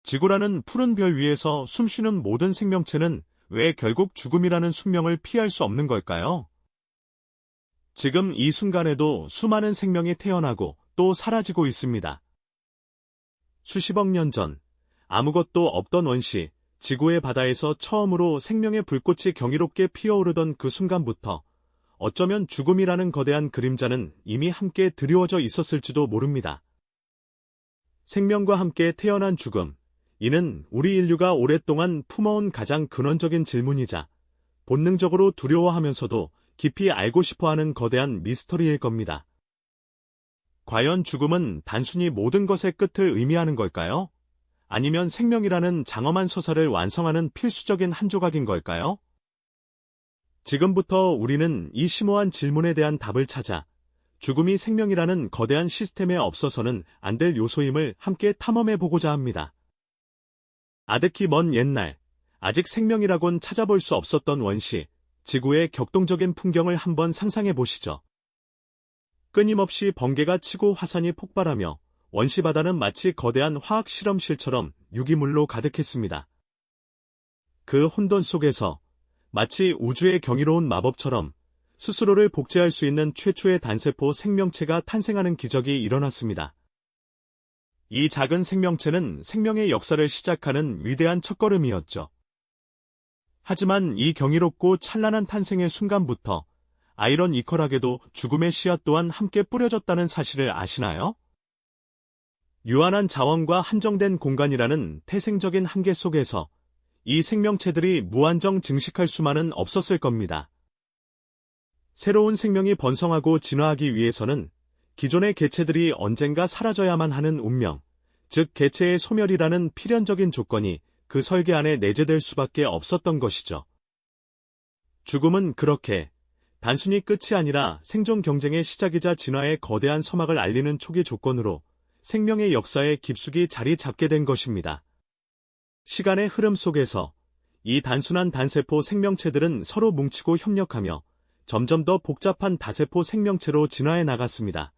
지구라는 푸른 별 위에서 숨쉬는 모든 생명체는 왜 결국 죽음이라는 숙명을 피할 수 없는 걸까요? 지금 이 순간에도 수많은 생명이 태어나고 또 사라지고 있습니다. 수십억 년 전, 아무것도 없던 원시, 지구의 바다에서 처음으로 생명의 불꽃이 경이롭게 피어오르던 그 순간부터 어쩌면 죽음이라는 거대한 그림자는 이미 함께 드리워져 있었을지도 모릅니다. 생명과 함께 태어난 죽음, 이는 우리 인류가 오랫동안 품어온 가장 근원적인 질문이자 본능적으로 두려워하면서도 깊이 알고 싶어하는 거대한 미스터리일 겁니다. 과연 죽음은 단순히 모든 것의 끝을 의미하는 걸까요? 아니면 생명이라는 장엄한 서사를 완성하는 필수적인 한 조각인 걸까요? 지금부터 우리는 이 심오한 질문에 대한 답을 찾아 죽음이 생명이라는 거대한 시스템에 없어서는 안 될 요소임을 함께 탐험해보고자 합니다. 아득히 먼 옛날, 아직 생명이라곤 찾아볼 수 없었던 원시, 지구의 격동적인 풍경을 한번 상상해보시죠. 끊임없이 번개가 치고 화산이 폭발하며 원시 바다는 마치 거대한 화학 실험실처럼 유기물로 가득했습니다. 그 혼돈 속에서 마치 우주의 경이로운 마법처럼 스스로를 복제할 수 있는 최초의 단세포 생명체가 탄생하는 기적이 일어났습니다. 이 작은 생명체는 생명의 역사를 시작하는 위대한 첫걸음이었죠. 하지만 이 경이롭고 찬란한 탄생의 순간부터 아이러니컬하게도 죽음의 씨앗 또한 함께 뿌려졌다는 사실을 아시나요? 유한한 자원과 한정된 공간이라는 태생적인 한계 속에서 이 생명체들이 무한정 증식할 수만은 없었을 겁니다. 새로운 생명이 번성하고 진화하기 위해서는 기존의 개체들이 언젠가 사라져야만 하는 운명, 즉 개체의 소멸이라는 필연적인 조건이 그 설계 안에 내재될 수밖에 없었던 것이죠. 죽음은 그렇게 단순히 끝이 아니라 생존 경쟁의 시작이자 진화의 거대한 서막을 알리는 초기 조건으로 생명의 역사에 깊숙이 자리 잡게 된 것입니다. 시간의 흐름 속에서 이 단순한 단세포 생명체들은 서로 뭉치고 협력하며 점점 더 복잡한 다세포 생명체로 진화해 나갔습니다.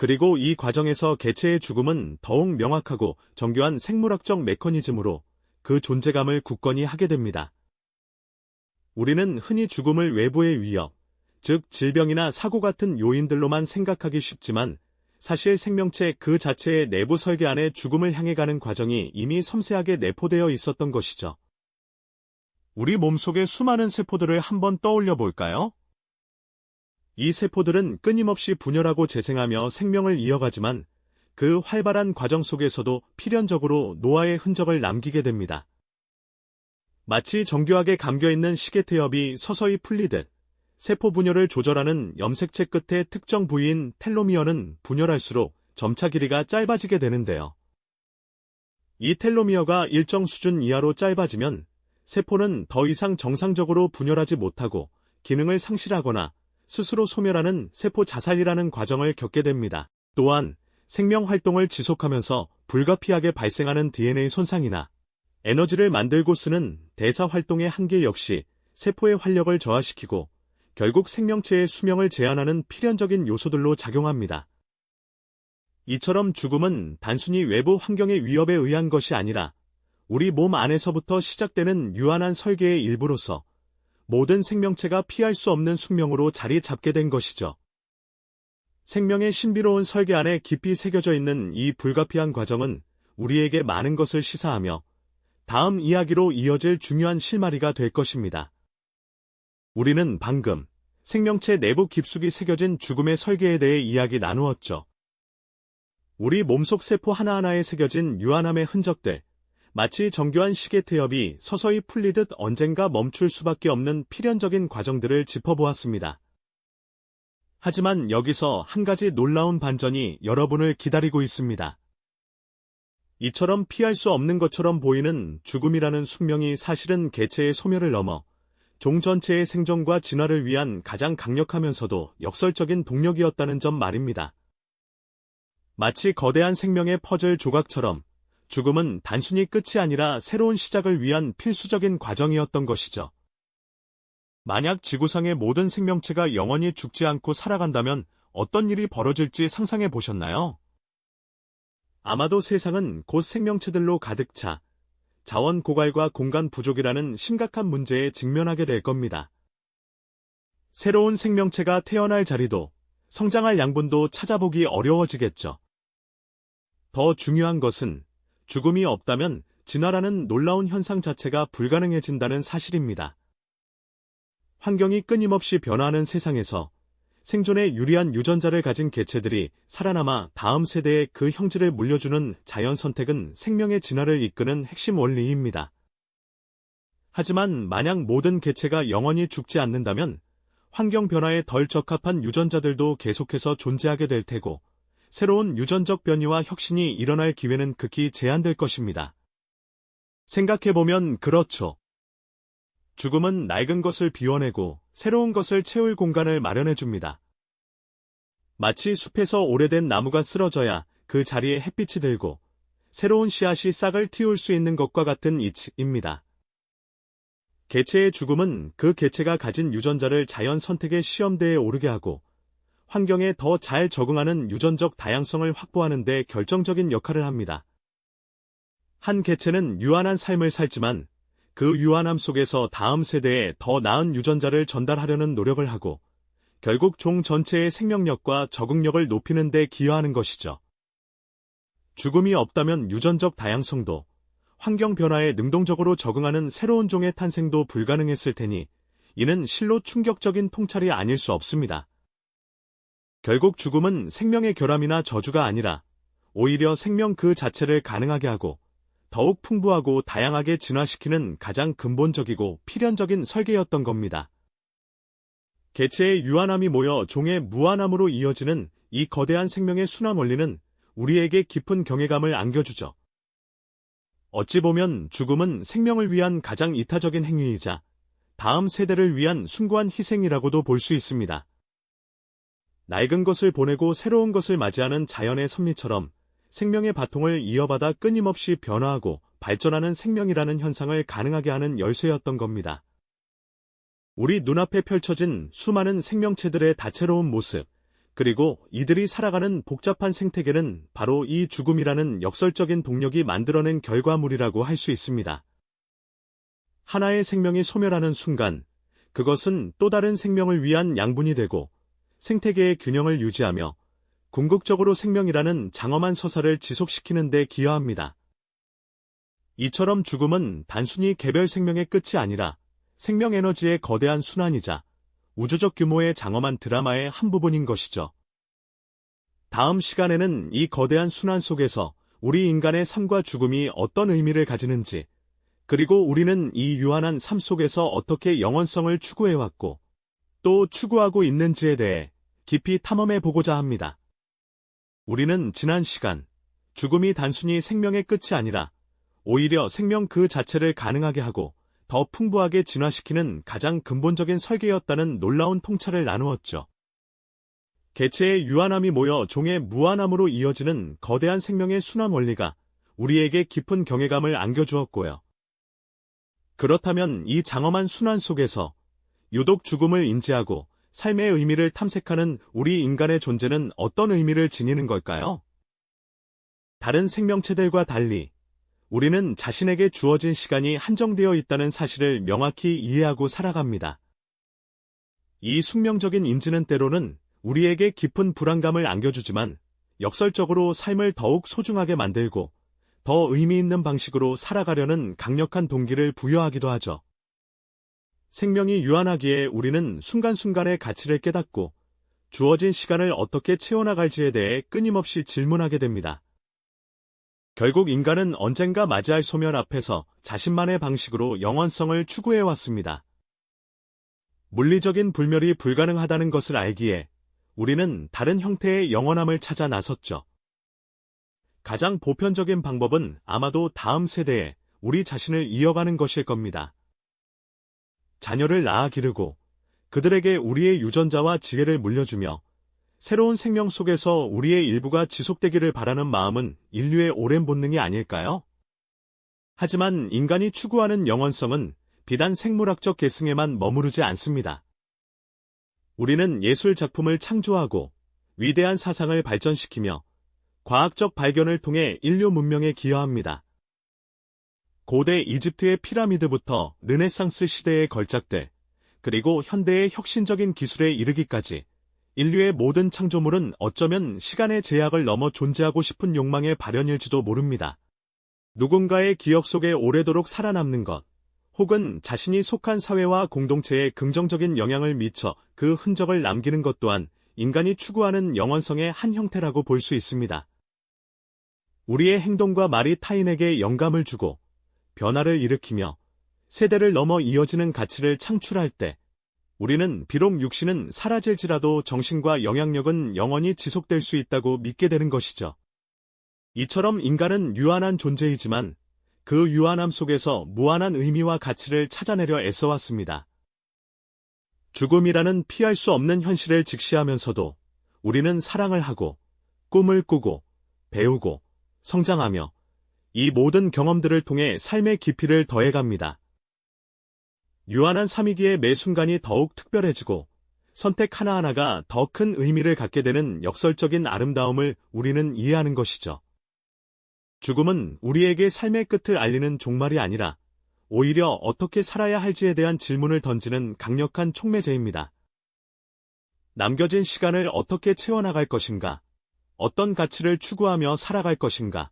그리고 이 과정에서 개체의 죽음은 더욱 명확하고 정교한 생물학적 메커니즘으로 그 존재감을 굳건히 하게 됩니다. 우리는 흔히 죽음을 외부의 위협, 즉 질병이나 사고 같은 요인들로만 생각하기 쉽지만 사실 생명체 그 자체의 내부 설계 안에 죽음을 향해 가는 과정이 이미 섬세하게 내포되어 있었던 것이죠. 우리 몸속의 수많은 세포들을 한번 떠올려 볼까요? 이 세포들은 끊임없이 분열하고 재생하며 생명을 이어가지만 그 활발한 과정 속에서도 필연적으로 노화의 흔적을 남기게 됩니다. 마치 정교하게 감겨있는 시계태엽이 서서히 풀리듯 세포 분열을 조절하는 염색체 끝의 특정 부위인 텔로미어는 분열할수록 점차 길이가 짧아지게 되는데요. 이 텔로미어가 일정 수준 이하로 짧아지면 세포는 더 이상 정상적으로 분열하지 못하고 기능을 상실하거나 스스로 소멸하는 세포 자살이라는 과정을 겪게 됩니다. 또한 생명 활동을 지속하면서 불가피하게 발생하는 DNA 손상이나 에너지를 만들고 쓰는 대사 활동의 한계 역시 세포의 활력을 저하시키고 결국 생명체의 수명을 제한하는 필연적인 요소들로 작용합니다. 이처럼 죽음은 단순히 외부 환경의 위협에 의한 것이 아니라 우리 몸 안에서부터 시작되는 유한한 설계의 일부로서 모든 생명체가 피할 수 없는 숙명으로 자리 잡게 된 것이죠. 생명의 신비로운 설계 안에 깊이 새겨져 있는 이 불가피한 과정은 우리에게 많은 것을 시사하며 다음 이야기로 이어질 중요한 실마리가 될 것입니다. 우리는 방금 생명체 내부 깊숙이 새겨진 죽음의 설계에 대해 이야기 나누었죠. 우리 몸속 세포 하나하나에 새겨진 유한함의 흔적들, 마치 정교한 시계태엽이 서서히 풀리듯 언젠가 멈출 수밖에 없는 필연적인 과정들을 짚어보았습니다. 하지만 여기서 한 가지 놀라운 반전이 여러분을 기다리고 있습니다. 이처럼 피할 수 없는 것처럼 보이는 죽음이라는 숙명이 사실은 개체의 소멸을 넘어 종 전체의 생존과 진화를 위한 가장 강력하면서도 역설적인 동력이었다는 점 말입니다. 마치 거대한 생명의 퍼즐 조각처럼 죽음은 단순히 끝이 아니라 새로운 시작을 위한 필수적인 과정이었던 것이죠. 만약 지구상의 모든 생명체가 영원히 죽지 않고 살아간다면 어떤 일이 벌어질지 상상해 보셨나요? 아마도 세상은 곧 생명체들로 가득 차 자원 고갈과 공간 부족이라는 심각한 문제에 직면하게 될 겁니다. 새로운 생명체가 태어날 자리도 성장할 양분도 찾아보기 어려워지겠죠. 더 중요한 것은 죽음이 없다면 진화라는 놀라운 현상 자체가 불가능해진다는 사실입니다. 환경이 끊임없이 변화하는 세상에서 생존에 유리한 유전자를 가진 개체들이 살아남아 다음 세대에 그 형질을 물려주는 자연 선택은 생명의 진화를 이끄는 핵심 원리입니다. 하지만 만약 모든 개체가 영원히 죽지 않는다면 환경 변화에 덜 적합한 유전자들도 계속해서 존재하게 될 테고 새로운 유전적 변이와 혁신이 일어날 기회는 극히 제한될 것입니다. 생각해보면 그렇죠. 죽음은 낡은 것을 비워내고 새로운 것을 채울 공간을 마련해줍니다. 마치 숲에서 오래된 나무가 쓰러져야 그 자리에 햇빛이 들고 새로운 씨앗이 싹을 틔울 수 있는 것과 같은 이치입니다. 개체의 죽음은 그 개체가 가진 유전자를 자연 선택의 시험대에 오르게 하고 환경에 더 잘 적응하는 유전적 다양성을 확보하는 데 결정적인 역할을 합니다. 한 개체는 유한한 삶을 살지만 그 유한함 속에서 다음 세대에 더 나은 유전자를 전달하려는 노력을 하고 결국 종 전체의 생명력과 적응력을 높이는 데 기여하는 것이죠. 죽음이 없다면 유전적 다양성도 환경 변화에 능동적으로 적응하는 새로운 종의 탄생도 불가능했을 테니 이는 실로 충격적인 통찰이 아닐 수 없습니다. 결국 죽음은 생명의 결함이나 저주가 아니라 오히려 생명 그 자체를 가능하게 하고 더욱 풍부하고 다양하게 진화시키는 가장 근본적이고 필연적인 설계였던 겁니다. 개체의 유한함이 모여 종의 무한함으로 이어지는 이 거대한 생명의 순환 원리는 우리에게 깊은 경외감을 안겨주죠. 어찌 보면 죽음은 생명을 위한 가장 이타적인 행위이자 다음 세대를 위한 숭고한 희생이라고도 볼 수 있습니다. 낡은 것을 보내고 새로운 것을 맞이하는 자연의 섭리처럼 생명의 바통을 이어받아 끊임없이 변화하고 발전하는 생명이라는 현상을 가능하게 하는 열쇠였던 겁니다. 우리 눈앞에 펼쳐진 수많은 생명체들의 다채로운 모습, 그리고 이들이 살아가는 복잡한 생태계는 바로 이 죽음이라는 역설적인 동력이 만들어낸 결과물이라고 할 수 있습니다. 하나의 생명이 소멸하는 순간, 그것은 또 다른 생명을 위한 양분이 되고 생태계의 균형을 유지하며 궁극적으로 생명이라는 장엄한 서사를 지속시키는 데 기여합니다. 이처럼 죽음은 단순히 개별 생명의 끝이 아니라 생명 에너지의 거대한 순환이자 우주적 규모의 장엄한 드라마의 한 부분인 것이죠. 다음 시간에는 이 거대한 순환 속에서 우리 인간의 삶과 죽음이 어떤 의미를 가지는지, 그리고 우리는 이 유한한 삶 속에서 어떻게 영원성을 추구해왔고 또 추구하고 있는지에 대해 깊이 탐험해 보고자 합니다. 우리는 지난 시간, 죽음이 단순히 생명의 끝이 아니라 오히려 생명 그 자체를 가능하게 하고 더 풍부하게 진화시키는 가장 근본적인 설계였다는 놀라운 통찰을 나누었죠. 개체의 유한함이 모여 종의 무한함으로 이어지는 거대한 생명의 순환 원리가 우리에게 깊은 경외감을 안겨주었고요. 그렇다면 이 장엄한 순환 속에서 유독 죽음을 인지하고 삶의 의미를 탐색하는 우리 인간의 존재는 어떤 의미를 지니는 걸까요? 다른 생명체들과 달리 우리는 자신에게 주어진 시간이 한정되어 있다는 사실을 명확히 이해하고 살아갑니다. 이 숙명적인 인지는 때로는 우리에게 깊은 불안감을 안겨주지만 역설적으로 삶을 더욱 소중하게 만들고 더 의미 있는 방식으로 살아가려는 강력한 동기를 부여하기도 하죠. 생명이 유한하기에 우리는 순간순간의 가치를 깨닫고 주어진 시간을 어떻게 채워나갈지에 대해 끊임없이 질문하게 됩니다. 결국 인간은 언젠가 맞이할 소멸 앞에서 자신만의 방식으로 영원성을 추구해왔습니다. 물리적인 불멸이 불가능하다는 것을 알기에 우리는 다른 형태의 영원함을 찾아 나섰죠. 가장 보편적인 방법은 아마도 다음 세대에 우리 자신을 이어가는 것일 겁니다. 자녀를 낳아 기르고 그들에게 우리의 유전자와 지혜를 물려주며 새로운 생명 속에서 우리의 일부가 지속되기를 바라는 마음은 인류의 오랜 본능이 아닐까요? 하지만 인간이 추구하는 영원성은 비단 생물학적 계승에만 머무르지 않습니다. 우리는 예술 작품을 창조하고 위대한 사상을 발전시키며 과학적 발견을 통해 인류 문명에 기여합니다. 고대 이집트의 피라미드부터 르네상스 시대의 걸작들, 그리고 현대의 혁신적인 기술에 이르기까지 인류의 모든 창조물은 어쩌면 시간의 제약을 넘어 존재하고 싶은 욕망의 발현일지도 모릅니다. 누군가의 기억 속에 오래도록 살아남는 것, 혹은 자신이 속한 사회와 공동체에 긍정적인 영향을 미쳐 그 흔적을 남기는 것 또한 인간이 추구하는 영원성의 한 형태라고 볼 수 있습니다. 우리의 행동과 말이 타인에게 영감을 주고 변화를 일으키며 세대를 넘어 이어지는 가치를 창출할 때 우리는 비록 육신은 사라질지라도 정신과 영향력은 영원히 지속될 수 있다고 믿게 되는 것이죠. 이처럼 인간은 유한한 존재이지만 그 유한함 속에서 무한한 의미와 가치를 찾아내려 애써왔습니다. 죽음이라는 피할 수 없는 현실을 직시하면서도 우리는 사랑을 하고 꿈을 꾸고 배우고 성장하며 이 모든 경험들을 통해 삶의 깊이를 더해갑니다. 유한한 삶이기에 매 순간이 더욱 특별해지고 선택 하나하나가 더 큰 의미를 갖게 되는 역설적인 아름다움을 우리는 이해하는 것이죠. 죽음은 우리에게 삶의 끝을 알리는 종말이 아니라 오히려 어떻게 살아야 할지에 대한 질문을 던지는 강력한 촉매제입니다. 남겨진 시간을 어떻게 채워나갈 것인가? 어떤 가치를 추구하며 살아갈 것인가?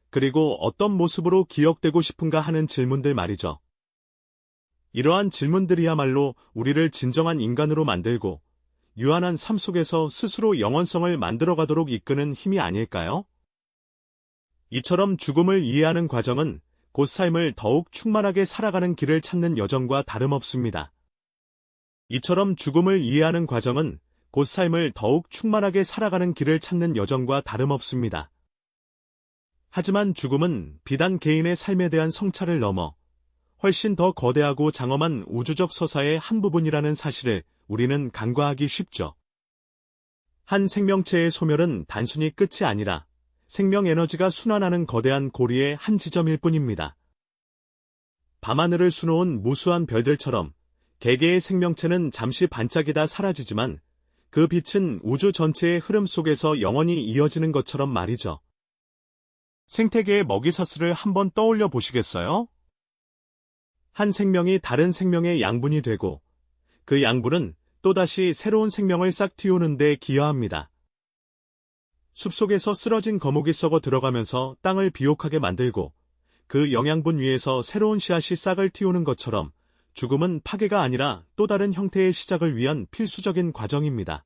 그리고 어떤 모습으로 기억되고 싶은가 하는 질문들 말이죠. 이러한 질문들이야말로 우리를 진정한 인간으로 만들고 유한한 삶 속에서 스스로 영원성을 만들어가도록 이끄는 힘이 아닐까요? 이처럼 죽음을 이해하는 과정은 곧 삶을 더욱 충만하게 살아가는 길을 찾는 여정과 다름없습니다. 이처럼 죽음을 이해하는 과정은 곧 삶을 더욱 충만하게 살아가는 길을 찾는 여정과 다름없습니다. 하지만 죽음은 비단 개인의 삶에 대한 성찰을 넘어 훨씬 더 거대하고 장엄한 우주적 서사의 한 부분이라는 사실을 우리는 간과하기 쉽죠. 한 생명체의 소멸은 단순히 끝이 아니라 생명 에너지가 순환하는 거대한 고리의 한 지점일 뿐입니다. 밤하늘을 수놓은 무수한 별들처럼 개개의 생명체는 잠시 반짝이다 사라지지만 그 빛은 우주 전체의 흐름 속에서 영원히 이어지는 것처럼 말이죠. 생태계의 먹이사슬을 한번 떠올려 보시겠어요? 한 생명이 다른 생명의 양분이 되고 그 양분은 또다시 새로운 생명을 싹 틔우는 데 기여합니다. 숲속에서 쓰러진 거목이 썩어 들어가면서 땅을 비옥하게 만들고 그 영양분 위에서 새로운 씨앗이 싹을 틔우는 것처럼 죽음은 파괴가 아니라 또 다른 형태의 시작을 위한 필수적인 과정입니다.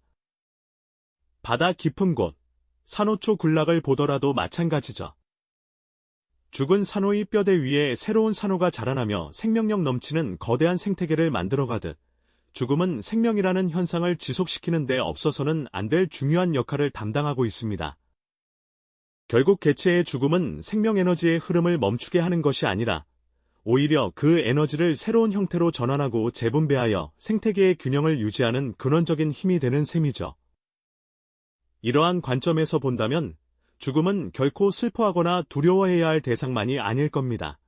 바다 깊은 곳, 산호초 군락을 보더라도 마찬가지죠. 죽은 산호의 뼈대 위에 새로운 산호가 자라나며 생명력 넘치는 거대한 생태계를 만들어가듯 죽음은 생명이라는 현상을 지속시키는 데 없어서는 안 될 중요한 역할을 담당하고 있습니다. 결국 개체의 죽음은 생명 에너지의 흐름을 멈추게 하는 것이 아니라 오히려 그 에너지를 새로운 형태로 전환하고 재분배하여 생태계의 균형을 유지하는 근원적인 힘이 되는 셈이죠. 이러한 관점에서 본다면 죽음은 결코 슬퍼하거나 두려워해야 할 대상만이 아닐 겁니다.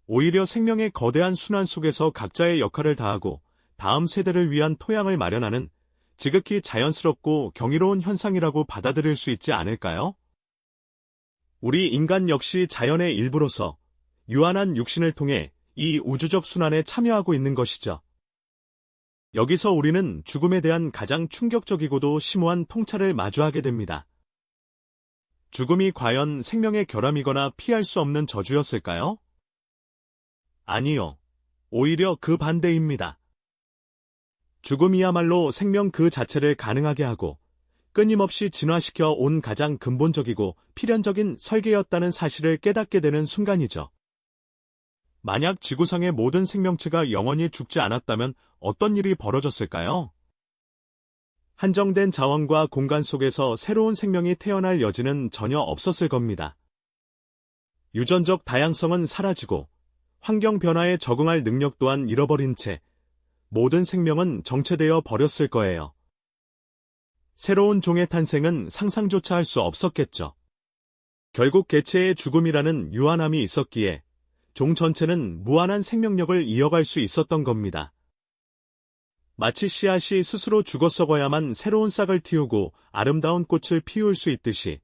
오히려 생명의 거대한 순환 속에서 각자의 역할을 다하고 다음 세대를 위한 토양을 마련하는 지극히 자연스럽고 경이로운 현상이라고 받아들일 수 있지 않을까요? 우리 인간 역시 자연의 일부로서 유한한 육신을 통해 이 우주적 순환에 참여하고 있는 것이죠. 여기서 우리는 죽음에 대한 가장 충격적이고도 심오한 통찰을 마주하게 됩니다. 죽음이 과연 생명의 결함이거나 피할 수 없는 저주였을까요? 아니요. 오히려 그 반대입니다. 죽음이야말로 생명 그 자체를 가능하게 하고 끊임없이 진화시켜 온 가장 근본적이고 필연적인 설계였다는 사실을 깨닫게 되는 순간이죠. 만약 지구상의 모든 생명체가 영원히 죽지 않았다면 어떤 일이 벌어졌을까요? 한정된 자원과 공간 속에서 새로운 생명이 태어날 여지는 전혀 없었을 겁니다. 유전적 다양성은 사라지고 환경 변화에 적응할 능력 또한 잃어버린 채 모든 생명은 정체되어 버렸을 거예요. 새로운 종의 탄생은 상상조차 할 수 없었겠죠. 결국 개체의 죽음이라는 유한함이 있었기에 종 전체는 무한한 생명력을 이어갈 수 있었던 겁니다. 마치 씨앗이 스스로 죽어 썩어야만 새로운 싹을 틔우고 아름다운 꽃을 피울 수 있듯이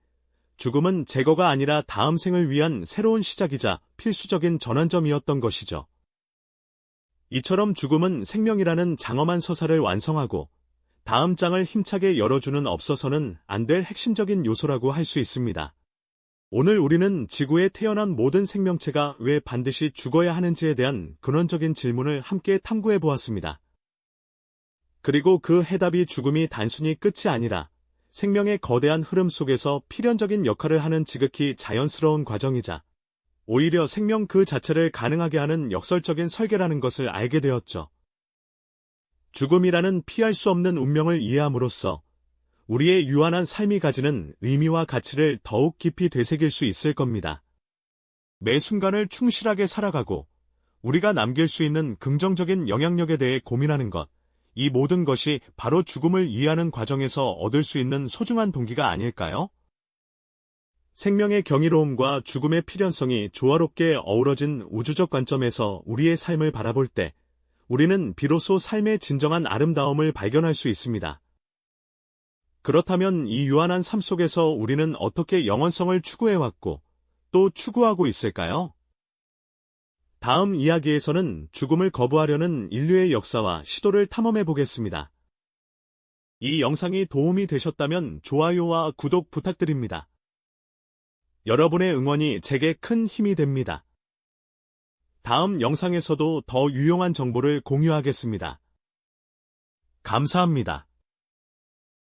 죽음은 제거가 아니라 다음 생을 위한 새로운 시작이자 필수적인 전환점이었던 것이죠. 이처럼 죽음은 생명이라는 장엄한 서사를 완성하고 다음 장을 힘차게 열어주는 없어서는 안 될 핵심적인 요소라고 할 수 있습니다. 오늘 우리는 지구에 태어난 모든 생명체가 왜 반드시 죽어야 하는지에 대한 근원적인 질문을 함께 탐구해 보았습니다. 그리고 그 해답이 죽음이 단순히 끝이 아니라 생명의 거대한 흐름 속에서 필연적인 역할을 하는 지극히 자연스러운 과정이자 오히려 생명 그 자체를 가능하게 하는 역설적인 설계라는 것을 알게 되었죠. 죽음이라는 피할 수 없는 운명을 이해함으로써 우리의 유한한 삶이 가지는 의미와 가치를 더욱 깊이 되새길 수 있을 겁니다. 매 순간을 충실하게 살아가고 우리가 남길 수 있는 긍정적인 영향력에 대해 고민하는 것, 이 모든 것이 바로 죽음을 이해하는 과정에서 얻을 수 있는 소중한 동기가 아닐까요? 생명의 경이로움과 죽음의 필연성이 조화롭게 어우러진 우주적 관점에서 우리의 삶을 바라볼 때 우리는 비로소 삶의 진정한 아름다움을 발견할 수 있습니다. 그렇다면 이 유한한 삶 속에서 우리는 어떻게 영원성을 추구해왔고 또 추구하고 있을까요? 다음 이야기에서는 죽음을 거부하려는 인류의 역사와 시도를 탐험해 보겠습니다. 이 영상이 도움이 되셨다면 좋아요와 구독 부탁드립니다. 여러분의 응원이 제게 큰 힘이 됩니다. 다음 영상에서도 더 유용한 정보를 공유하겠습니다. 감사합니다.